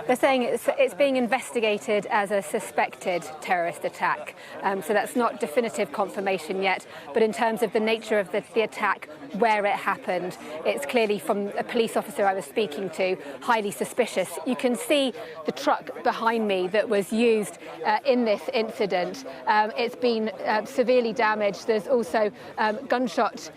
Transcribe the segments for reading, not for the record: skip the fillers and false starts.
They're saying it's being investigated as a suspected terrorist attack. So that's not definitive confirmation yet. But in terms of the nature of the attack, where it happened, it's clearly, from a police officer I was speaking to, highly suspicious. You can see the truck behind me that was used in this incident. It's been severely damaged. There's also gunshot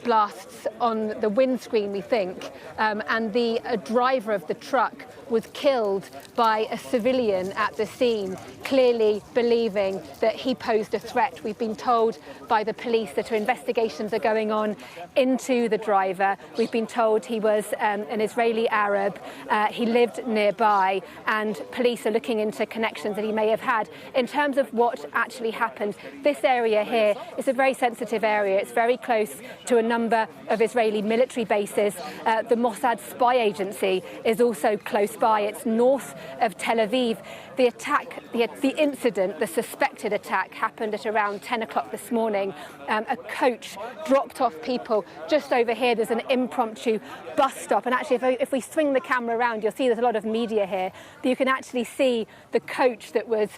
blasts on the windscreen, we think, and the driver of the truck was killed by a civilian at the scene, clearly believing that he posed a threat. We've been told by the police that investigations are going on into the driver. We've been told he was an Israeli Arab. He lived nearby, and police are looking into connections that he may have had. In terms of what actually happened, this area here is a very sensitive area. It's very close to a number of Israeli military bases. The Mossad spy agency is also close by. It's north of Tel Aviv. The attack, the incident, the suspected attack, happened at around 10 o'clock this morning. A coach dropped off people just over here. There's an impromptu bus stop, and actually if we swing the camera around, you'll see there's a lot of media here. But you can actually see the coach that was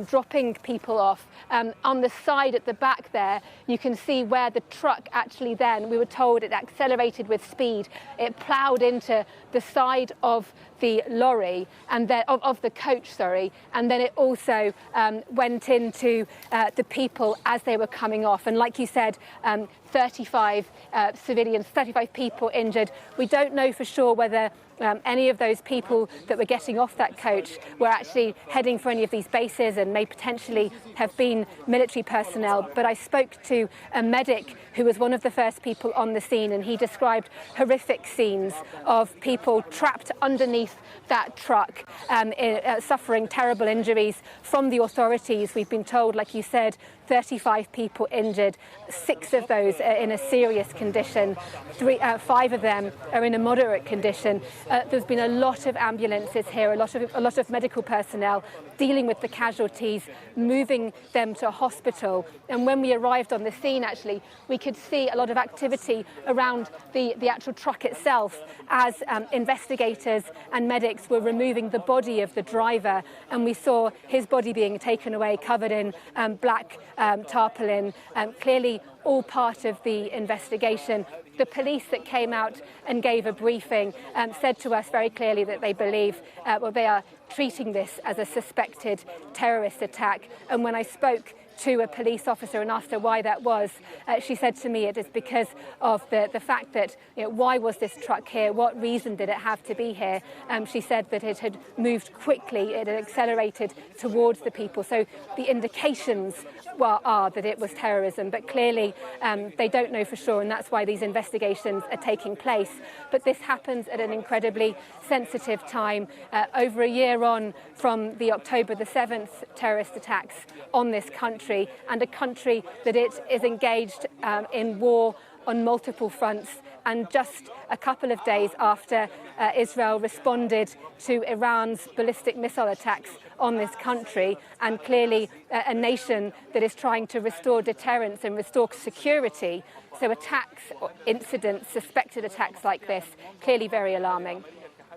dropping people off. On the side at the back there, you can see where the truck actually then, we were told, it accelerated with speed. It ploughed into the side of the lorry, and then of the coach, sorry, and then it also went into the people as they were coming off. And like you said, 35 civilians, 35 people injured. We don't know for sure whether any of those people that were getting off that coach were actually heading for any of these bases and may potentially have been military personnel. But I spoke to a medic who was one of the first people on the scene, and he described horrific scenes of people trapped underneath that truck, suffering terrible injuries from the authorities. We've been told, like you said, 35 people injured, 6 of those are in a serious condition, 5 of them are in a moderate condition. There's been a lot of ambulances here, a lot of medical personnel dealing with the casualties, moving them to hospital. And when we arrived on the scene, actually, we could see a lot of activity around the actual truck itself as investigators and medics were removing the body of the driver, and we saw his body being taken away, covered in black tarpaulin, clearly all part of the investigation. The police that came out and gave a briefing said to us very clearly that they believe, they are treating this as a suspected terrorist attack. And when I spoke to a police officer and asked her why that was, she said to me it is because of the fact that, why was this truck here? What reason did it have to be here? She said that it had moved quickly, it had accelerated towards the people. So the indications are that it was terrorism, but clearly they don't know for sure, and that's why these investigations are taking place. But this happens at an incredibly sensitive time, over a year on from the October the 7th terrorist attacks on this country, and a country that it is engaged in war on multiple fronts. And just a couple of days after Israel responded to Iran's ballistic missile attacks on this country, and clearly a nation that is trying to restore deterrence and restore security. So attacks, incidents, suspected attacks like this, clearly very alarming.